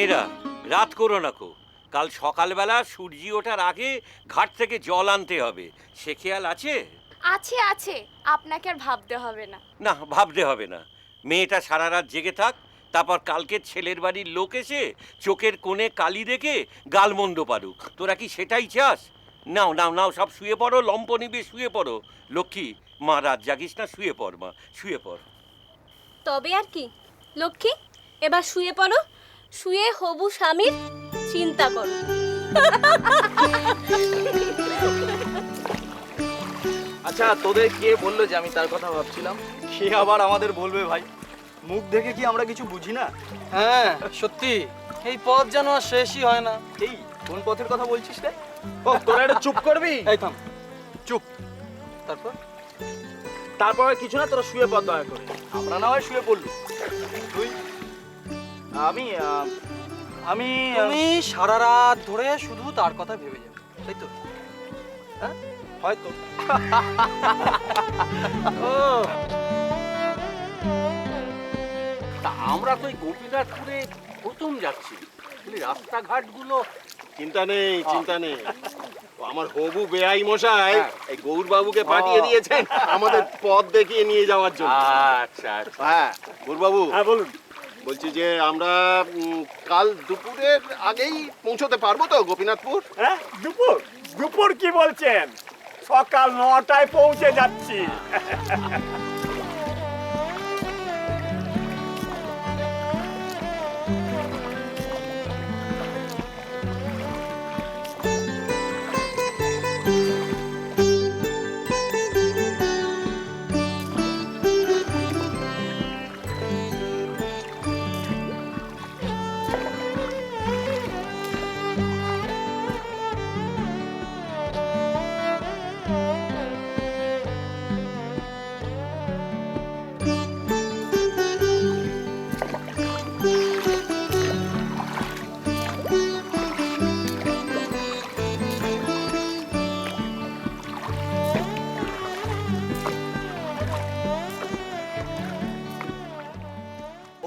মেয়েরা রাত করো না কো, কাল সকালবেলা সূর্য ওঠার আগে ঘাট থেকে জল আনতে হবে, সে খেয়াল আছে? আছে আছে, আপনাকে আর ভাবতে হবে না। না, ভাবতে হবে না। মেয়েটা সারা রাত জেগে থাক, তারপর কালকে ছেলের বাড়ির লোক এসে চোখের কোণে কালি দেখে গালমন্দ পারুক। তোরা কি সেটাই চাস? নাও নাও নাও, সব শুয়ে পড়ো, লম্প নিবে শুয়ে পড়ো। লক্ষ্মী, মা রাত জাগিস না, শুয়ে পড় মা, শুয়ে পড়। তবে আর কি লক্ষ্মী, এবার শুয়ে পড়ো, শুয়ে হবু স্বামীর চিন্তা করো। আচ্ছা, তোদের কে বললো যে আমি তার কথা ভাবছিলাম? সে আবার আমাদের বলবে ভাই, মুখ দেখে কি আমরা কিছু বুঝি না? হ্যাঁ সত্যি, এই পথ যেন আর শেষই হয় না। এই কোন পথের কথা বলছিস রে? ও তোরা এটা চুপ করবি? এই থাম, চুপ। তারপর তারপরে কিছু না, তোরা শুয়ে পড় দয়া করে। আমরা না হয় শুয়ে পড়লু, তুই আমি আমি তুমি সারা রাত ধরে শুধু তার কথা ভেবে যাবে, তাই তো? হ্যাঁ হয়তো। ও, তা আমরা তো এই গোপীনাথপুরে প্রথম যাচ্ছি, রাস্তাঘাটগুলো। চিন্তা নেই, চিন্তা নেই। ও আমার হবু বেআই মশাই এই গৌর বাবুকে পাঠিয়ে দিয়েছেন আমাদের পথ দেখিয়ে নিয়ে যাওয়ার জন্য। আচ্ছা আচ্ছা। হ্যাঁ গৌর বাবু, হ্যাঁ বলুন। বলছি যে আমরা কাল দুপুরের আগেই পৌঁছতে পারবো তো গোপীনাথপুর? হ্যাঁ দুপুর? দুপুর কি বলছেন? সকাল 9টায় পৌঁছে যাচ্ছি।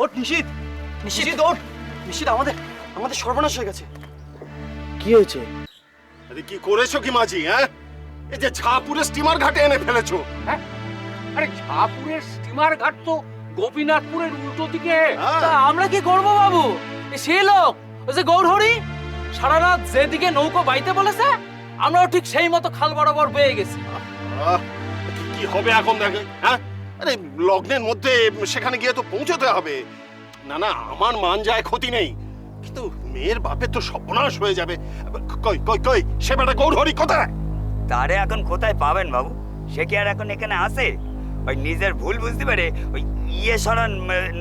ওঠ নিশিত, নিশিত ওঠ। নিশিত, আমাদের আমাদের সর্বনাশ হয়ে গেছে। কি হয়েছে? আরে কি করেছো কি মাঝি? হ্যাঁ, এই যে ঝাপুরে স্টিমার ঘাটে এনে ফেলেছো। হ্যাঁ, আরে ঝাপুরের স্টিমার ঘাট তো গোপীনাথপুরের উল্টো দিকে। তা আমরা কি করবো বাবু? সেই লোক ওই যে গৌরহরি সারা রাত যেদিকে নৌকো বাইতে বলেছে, আমরাও ঠিক সেই মতো খাল বরাবর বেয়ে গেছি। আহ, কি হবে এখন দেখে? হ্যাঁ, আরে লগ্নের মধ্যে সেখানে গিয়ে তো পৌঁছতে হবে। না না, আমার মান যায় ক্ষতি নেই, কিন্তু মেয়ের বাপের তো সর্বনাশ হয়ে যাবে। কই কই কই সে বেটা গৌরহরি কোথায়? তারে এখন কোথায় পাবেন বাবু? সে কি আর এখন এখানে আসে? ওই নিজের ভুল বুঝতে পেরে ওই সরান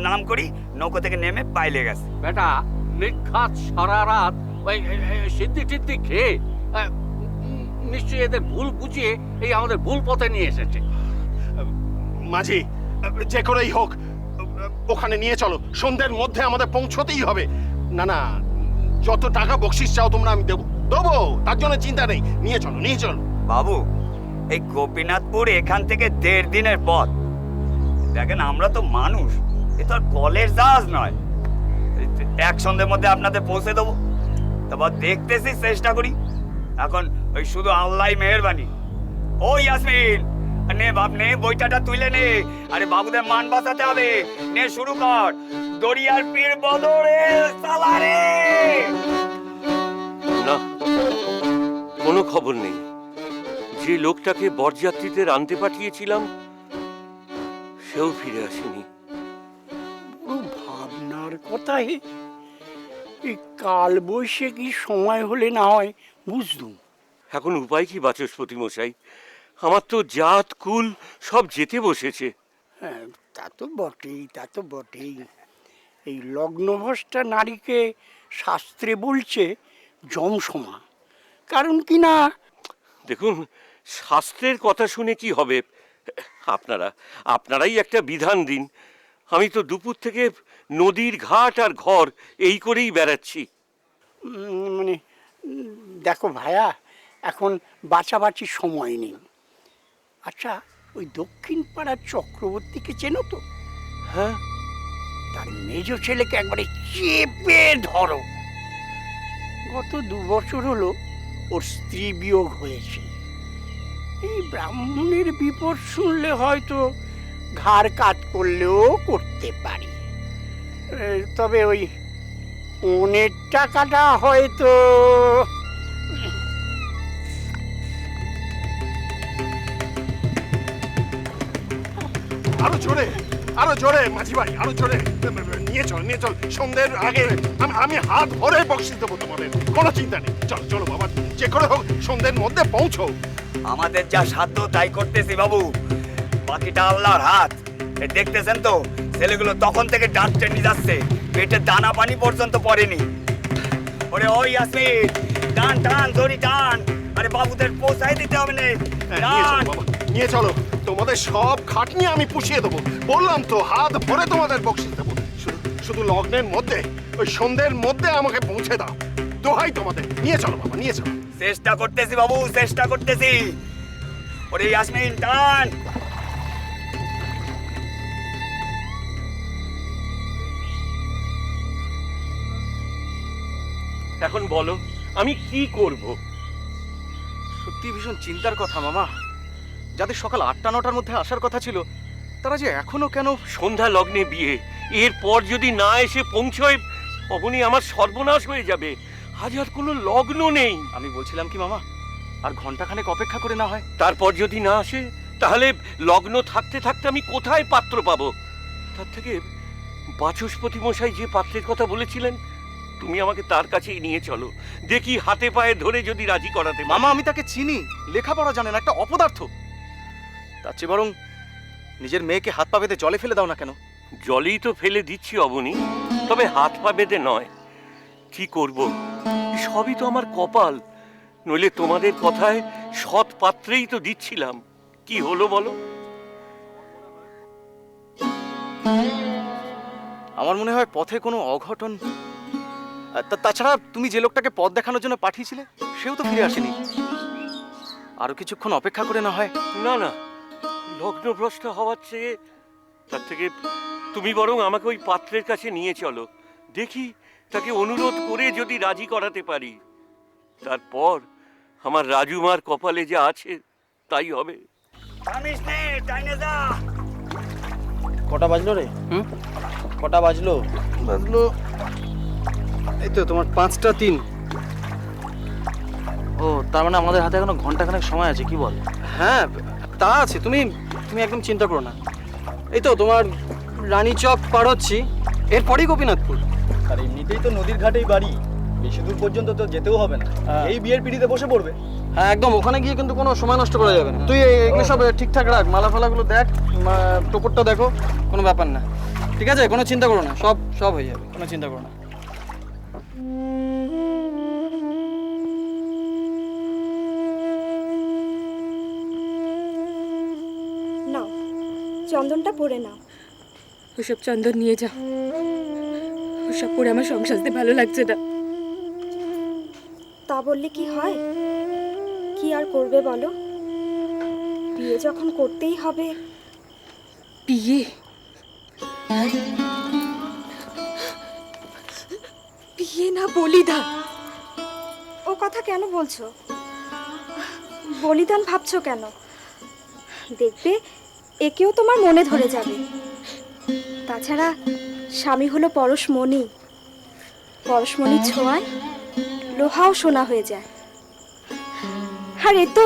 নাম করি নৌকো থেকে নেমে পাইলে গেছে। বেটা নির্ঘাত সারা রাত ওই সিদ্ধি টিদ্ধি খেয়ে নিশ্চয়ই এদের ভুল বুঝিয়ে এই আমাদের ভুল পথে নিয়ে এসেছে। মাঝি, যে করেই হোক ওখানে নিয়ে চলো, সন্ধ্যের মধ্যে আমাদের পৌঁছতেই হবে। না না, যত টাকা বকশিস চাও তোমরা আমি দেবো দেবো, তার জন্য চিন্তা নেই। নিয়ে চলো নিয়ে চলো। বাবু, এই গোপীনাথপুর এখান থেকে 1.5 দিনের পথ। দেখেন আমরা তো মানুষ, এ তো আর কলের জাহাজ নয়। এক সন্ধ্যের মধ্যে আপনাদের পৌঁছে দেবো। তারপর দেখতেছি, চেষ্টা করি। এখন ওই শুধু আল্লাহ মেহেরবানি। ও ইয়াসমিন, নে বাপ নে, বইটাটা তুলে নে। আরে বাবুদের মান বাঁচাতে হবে। নে শুরু কর। দরিয়ার পীর বদরে সালারে। না, কোনো খবর নেই। যে লোকটাকে বরযাত্রীতে আনতে পাঠিয়েছিলাম সেও ফিরে আসেনি। বড় ভাবনার কথাই। এই কাল বৈশাখী সময় হলে না হয় বুঝতুম। এখন উপায় কি বাচস্পতি মশাই? আমার তো জাত কুল সব যেতে বসেছে। হ্যাঁ, তা তো বটেই, তা তো বটেই। এই লগ্নভ্রষ্টা নারীকে শাস্ত্রে বলছে যমসমা। কারণ কি না, দেখুন, শাস্ত্রের কথা শুনে কি হবে? আপনারাই একটা বিধান দিন। আমি তো দুপুর থেকে নদীর ঘাট আর ঘর এই করেই বেড়াচ্ছি। মানে দেখো ভায়া, এখন বাঁচাবাচির সময় নেই। আচ্ছা, ওই দক্ষিণ পাড়ার চক্রবর্তীকে চেনো তো? হ্যাঁ, তার মেজ ছেলেকে একবারে চেপে ধরো। গত 2 বছর হলো ওর স্ত্রী বিয়োগ হয়েছে। এই ব্রাহ্মণের বিপদ শুনলে হয়তো ঘাড় কাত করলেও করতে পারি। তবে ওই ওনের টাকাটা হয়তো আরো জোরে মাঝি ভাই, আরো জোরে নিয়ে চল সন্ধ্যের আগে আমি হাত ভরে বকশিস দেবো তোমাদের, কোনো চিন্তা নেই। চলো চলো বাবা, যে করে হোক সন্ধ্যের মধ্যে পৌঁছো। আমাদের যা সাধ্য তাই করতেছি বাবু, বাকিটা আল্লাহর হাত। এই দেখতেছেন তো ছেলেগুলো তখন থেকে ডাক টেনে যাচ্ছে, পেটে দানা পানি পর্যন্ত পড়েনি। ওরে ওই ইয়াসমিন, টান টান দড়ি টান, আরে বাবুদের পৌঁছাই দিতে হবে না। টান। নিয়ে চলো, তোমাদের সব খাটনি আমি পুষিয়ে দেবো। বললাম তো হাত ভরে তোমাদের বকশিস দেবো। শুধু লগ্নের মধ্যে, ওই সন্ধ্যের মধ্যে আমাকে পৌঁছে দাও, দোহাই তোমাদের। নিয়ে চলো বাবা, নিয়ে চলো। চেষ্টা করতেছি বাবু, চেষ্টা করতেছি। ওরে ইয়াসমিন টান। এখন বলো আমি কি করব? সত্যি ভীষণ চিন্তার কথা মামা। যাদের সকাল 8টা-9টার মধ্যে আসার কথা ছিল, তারা যে এখনো কেন? সন্ধ্যা লগ্নে বিয়ে, এরপর যদি না এসে পৌঁছয় অবনি আমার সর্বনাশ হয়ে যাবে। আজ আর কোনো লগ্ন নেই। আমি বলছিলাম কি মামা, আর ঘন্টাখানেক অপেক্ষা করে না হয়? তারপর যদি না আসে তাহলে লগ্ন থাকতে থাকতে আমি কোথায় পাত্র পাবো? তার থেকে বাচস্পতি মশাই যে পাত্রের কথা বলেছিলেন, তুমি আমাকে তার কাছেই নিয়ে চলো, দেখি হাতে পায়ে ধরে যদি রাজি করাতে পারি। মামা আমি তাকে চিনি, লেখাপড়া জানেন, একটা অপদার্থ। তার চেয়ে বরং নিজের মেয়েকে হাত পা বেঁধে জলে ফেলে দাও না কেন? জলেই তো ফেলে দিচ্ছি অবনি, তবে হাত পা বেঁধে নয়। কি করব, সবই তো আমার কপাল। নইলে তোমাদের কথায় সৎ পাত্রেই তো দিচ্ছিলাম। কি হলো বলো? আমার মনে হয় পথে কোনো অঘটন। তাছাড়া তুমি যে লোকটাকে পথ দেখানোর জন্য পাঠিয়েছিলে, সেও তো ফিরে আসেনি। আরো কিছুক্ষণ অপেক্ষা করে না হয়? না না, লগ্নভ্রষ্ট হওয়ার চেয়ে তার থেকে তুমি বরং আমাকে ওই পাত্রের কাছে নিয়ে চলো, দেখি তাকে অনুরোধ করে যদি রাজি করাতে পারি। তারপর আমার রাজুমার কপালে যা আছে তাই হবে। থামিস নে, টাইনে যা। কটা বাজলো রে? কটা বাজলো? এই তো তোমার 5টা 3। ও, তার মানে আমাদের হাতে এখনো ঘন্টাখানেক সময় আছে, কি বল? হ্যাঁ তা আছে, তুমি একদম চিন্তা করো না। এই তো তোমার রানীচক পার হচ্ছি, এরপরেই গোপীনাথপুর। আর এমনিতেই তো নদীর ঘাটেই বাড়ি, বেশি দূর পর্যন্ত তো যেতেও হবে না, এই বিয়ের পিড়িতে বসে পড়বে। হ্যাঁ একদম, ওখানে গিয়ে কিন্তু কোনো সময় নষ্ট করা যাবে না। তুই এগুলো সব ঠিকঠাক রাখ, মালা ফালাগুলো দেখ, টোকরটা দেখো, কোনো ব্যাপার না। ঠিক আছে, কোনো চিন্তা করো না, সব হয়ে যাবে, কোনো চিন্তা করো না। নাও, চন্দনটা পরে নাও। ওসব চন্দন নিয়ে যাও, ওসব পরে আমার সংসার ভালো লাগছে না। তা বললে কি হয়? কি আর করবে বলো, বিয়ে যখন করতেই হবে। বিয়ে? বিয়ে না বলিদান? ও কথা কেন বলছো? বলিদান ভাবছো কেন? দেখবে একেও তোমার মনে ধরে যাবে। তাছাড়া স্বামী হলো পরশমণি, পরশমণির ছোঁয়ায় লোহাও সোনা হয়ে যায়। আর এ তো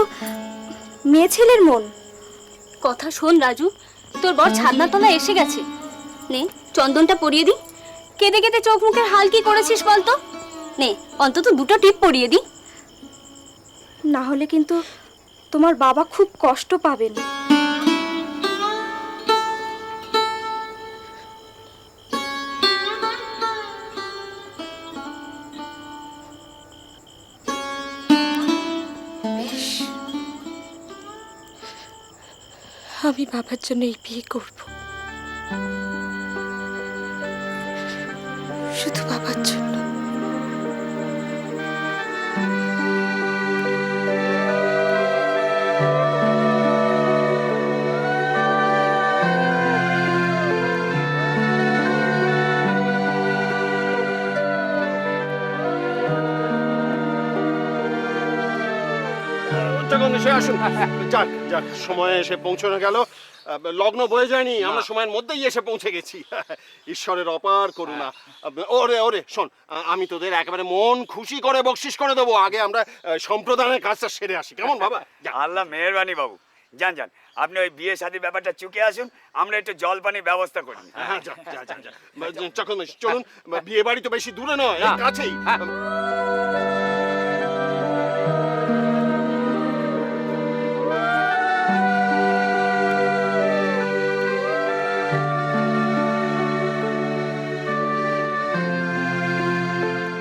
মেয়ে ছেলের মন। কথা শোন রাজু, তোর বর ছাদনা তলা এসে গেছে। নে চন্দনটা পরিয়ে দি। কেঁদে কেঁদে চোখ মুখের হাল কি করেছিস বলতো? নে অন্তত 2টো টিপ পরিয়ে দি। না হলে কিন্তু তোমার বাবা খুব কষ্ট পাবেন। আমি বাবার জন্য এই বিয়ে করব, শুধু বাবার জন্য। এসে আসুন। যাক যাক, সময়ে এসে পৌঁছানো গেল। লগ্ন বয়ে যায়নি, আমরা সময়ের মধ্যেই এসে পৌঁছে গেছি। ঈশ্বরের অপার করুণা। ওরে ওরে শোন, আমি তোদের একেবারে মন খুশি করে বকশিস করে দেবো। আগে আমরা সম্প্রদানের কাজটা সেরে আসি, কেমন বাবা? যা। আল্লাহ মেহেরবানি বাবু, যান যান, আপনি ওই বিয়ে শাদীর ব্যাপারটা চুকে আসুন, আমরা একটু জল পানির ব্যবস্থা করি। হ্যাঁ যা যা যা যা। চলুন, বিয়ে বাড়ি তো বেশি দূরে নয়, এই কাছেই।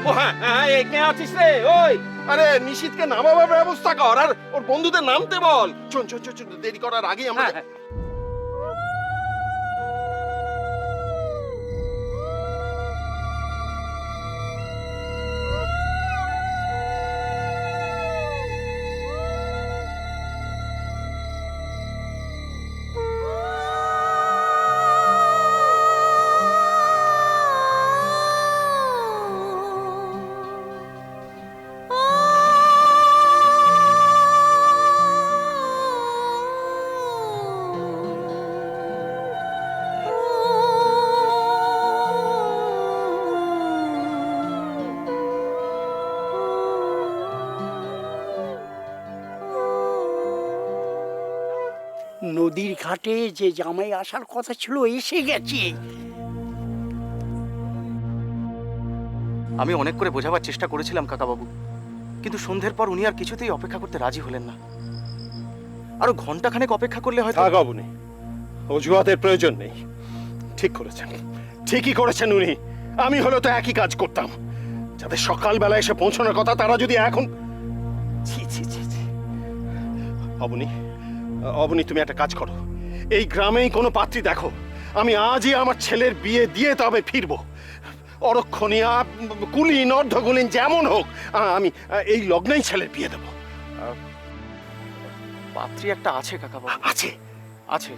ও হ্যাঁ হ্যাঁ, কে আছিস রে? ওই আরে নিশীথকে নামাবার ব্যবস্থা কর, আর ওর বন্ধুদের নামতে বল। চল চল চল, দেরি করার আগেই আমরা নদীর ঘাটে যে জামাই আসার কথা ছিল এসে গেছে। আমি অনেক করে বোঝাবার চেষ্টা করেছিলাম কাকাবাবু, কিন্তু সন্ধ্যের পর উনি আর কিছুতেই অপেক্ষা করতে রাজি হলেন না। আরো ঘন্টাখানেক অপেক্ষা করলে হয়তো। থাক অবনি, অজুহাতের প্রয়োজন নেই। ঠিক করেছেন, ঠিকই করেছেন উনি। আমি হলো তো একই কাজ করতাম। যাদের সকালবেলা এসে পৌঁছানোর কথা, তারা যদি এখন। ছি ছি ছি ছি। অবনি, অবনি, তুমি একটা কাজ করো, এই গ্রামেই কোনো পাত্রী দেখো। আমি আজই আমার ছেলের বিয়ে দিয়ে তবে ফিরবো। অরক্ষণিয়া, কুলীন, অর্ধকুলীন যেমন হোক, আমি এই লগ্নেই ছেলের বিয়ে দেবো। পাত্রী একটা আছে কাকাবাবু। আছে? আছে,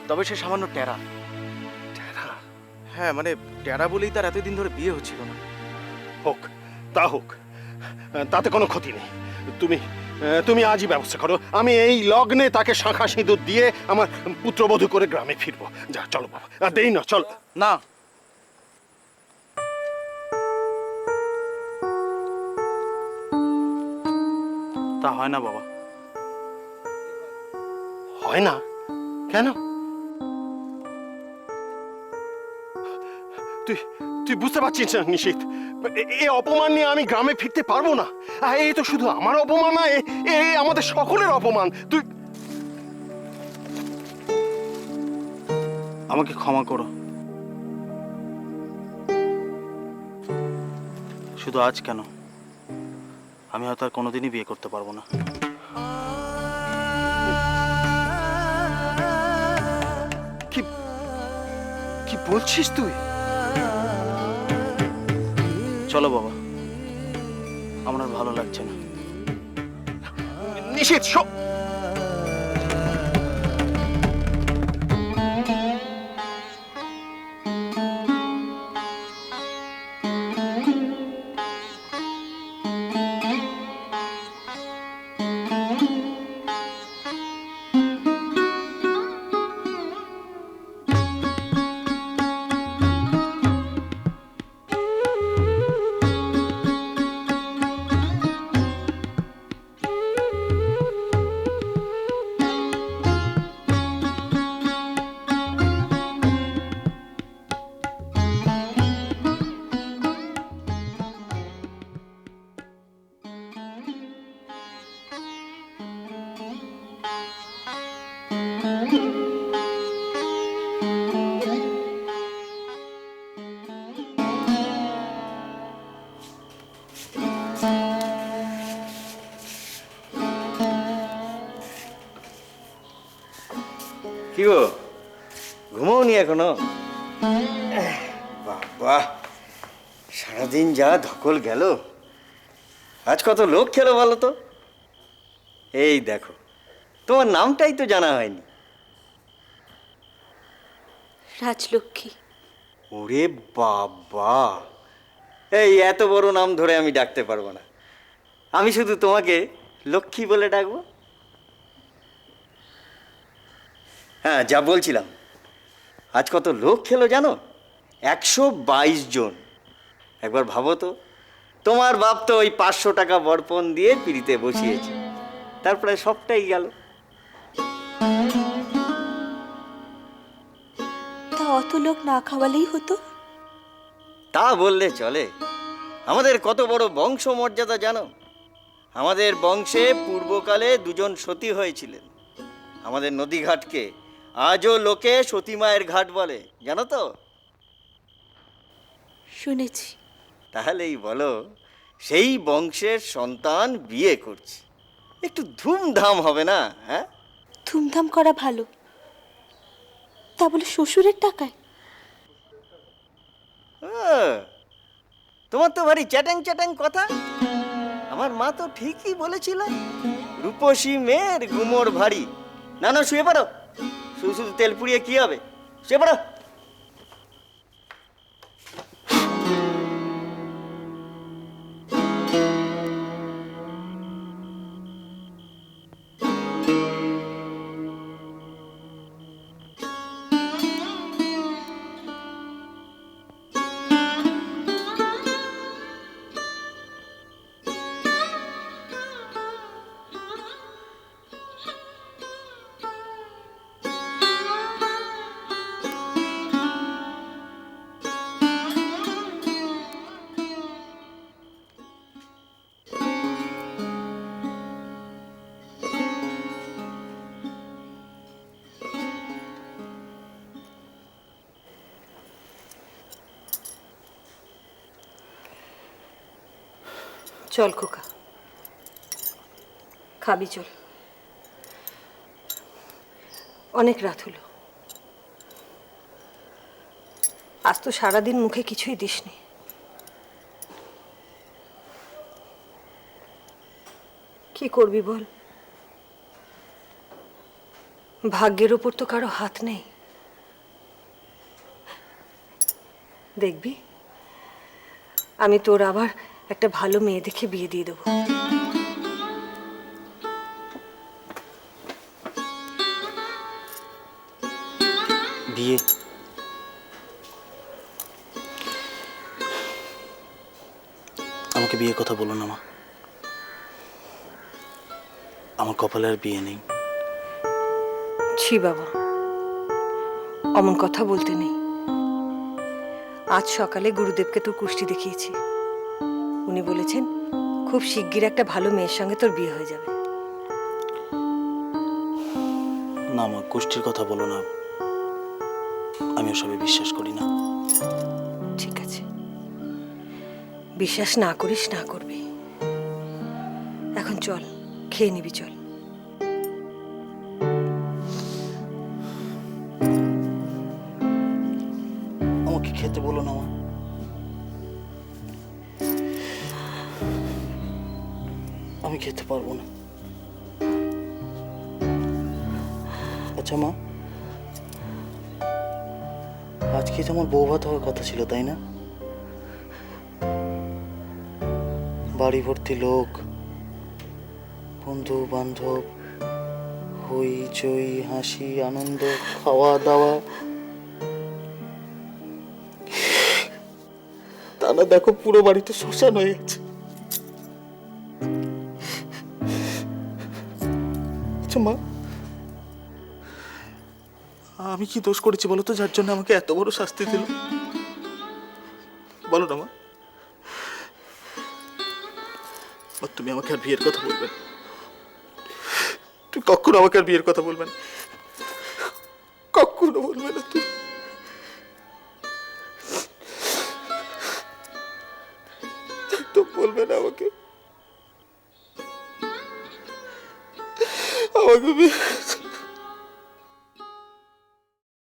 তবে সে সামান্য টেরা। টেরা? হ্যাঁ, মানে টেরা বলেই তার এতদিন ধরে বিয়ে হচ্ছিল না। হোক, তা হোক, তাতে কোনো ক্ষতি নেই। তুমি তুমি আজই ব্যবস্থা করো, আমি এই লগ্নে তাকে শাঁখা সিঁদুর দিয়ে আমার পুত্রবধূ করে গ্রামে ফিরবো। যা, চলো বাবা, আর দেরি না, চল। না, তা হয় না বাবা। হয় না? কেন? তুই তুই বুঝতে পারছিস না নিশীথ, এই অপমান নিয়ে আমি গ্রামে ফিরতে পারবো না। এই তো শুধু আমার অপমান না, এ আমাদের সকলের অপমান। তুই আমাকে ক্ষমা করো। শুধু আজ কেন, আমি হয়তো আর কোনোদিনই বিয়ে করতে পারবো না। কি কি বলছিস তুই? চলো বাবা, আমার আর ভালো লাগছে না। নিশীথ, কি গো, ঘুমোওনি এখনো? বাবা, সারাদিন যা ধকল গেল। আজ কত লোক খেলো বলো তো? এই দেখো, তোমার নামটাই তো জানা হয়নি। রাজলক্ষ্মী। ওরে বাবা, এই এত বড় নাম ধরে আমি ডাকতে পারবো না। আমি শুধু তোমাকে লক্ষ্মী বলে ডাকবো। হ্যাঁ, যা বলছিলাম, আজ কত লোক খেলো জানো? 122 জন। একবার ভাবো তো, তোমার বাপ তো ওই 500 টাকা বর্পণ দিয়ে পিড়িতে বসিয়েছে, তারপরে সবটাই গেল। তা অত লোক না খাওয়ালেই হতো। তা বললে চলে? আমাদের কত বড় বংশ মর্যাদা জানো? আমাদের বংশে পূর্বকালে 2 জন সতী হয়েছিলেন। আমাদের নদীঘাটকে আজও লোকে সতী মায়ের ঘাট বলে, জানো তো? শুনেছি। তাহলেই বলো, সেই বংশের সন্তান বিয়ে করছে, একটু ধুমধাম হবে না? হ্যাঁ, ধুমধাম করা ভালো, তা বলে শ্বশুরের টাকায়? তোমার তো ভারী চ্যাটাং চ্যাটাং কথা। আমার মা তো ঠিকই বলেছিল, রূপসী মেয়ের গুমর ভারী। না না, শুয়ে পড়ো, শুধু শুধু তেল পুড়িয়ে কি হবে, শুয়ে পড়ো। চল খোকা, খাবি চল, অনেক রাত হলো। আজ তো সারাদিন মুখে কিছুই দিসনি। কি করবি বল, ভাগ্যের ওপর তো কারো হাত নেই। দেখবি, আমি তোর আবার একটা ভালো মেয়ে দেখে বিয়ে দিয়ে দেবো। বিয়ে? আমাকে বিয়ে কথা বলো না মা, আমার কপালে আর বিয়ে নেই। ছি বাবা, অমন কথা বলতে নেই। আজ সকালে গুরুদেবকে তোর কুষ্টি দেখিয়েছি, উনি বলেছেন খুব শিগগির একটা ভালো মেয়ের সঙ্গে তোর বিয়ে হয়ে যাবে। না মা, কুষ্টির কথা বলো না, আমি ওসবে বিশ্বাস করি না। ঠিক আছে, বিশ্বাস না করিস না করবি। এখন চল, খেয়ে নিবি, চল। আমাকে খেতে বলো না মা, আমি খেতে পারবো না। আচ্ছা মা, আজকে তো আমার বউ ভাত হওয়ার কথা ছিল, তাই না? বাড়ি ভর্তি লোক, বন্ধু বান্ধব, হইচই, হাসি, আনন্দ, খাওয়া দাওয়া। তা না, দেখো পুরো বাড়িতে শ্মশান হয়ে গেছে। আচ্ছা মা, আমি কি দোষ করেছি বলো তো, যার জন্য আমাকে এত বড় শাস্তি দিল? বলো না মা, তুমি আমাকে আর বিয়ের কথা বলবেন? তুই কখনো আমাকে আর বিয়ের কথা বলবেন? কখনো বলবে না তুই? তো বলবে না আমাকে, আমাকে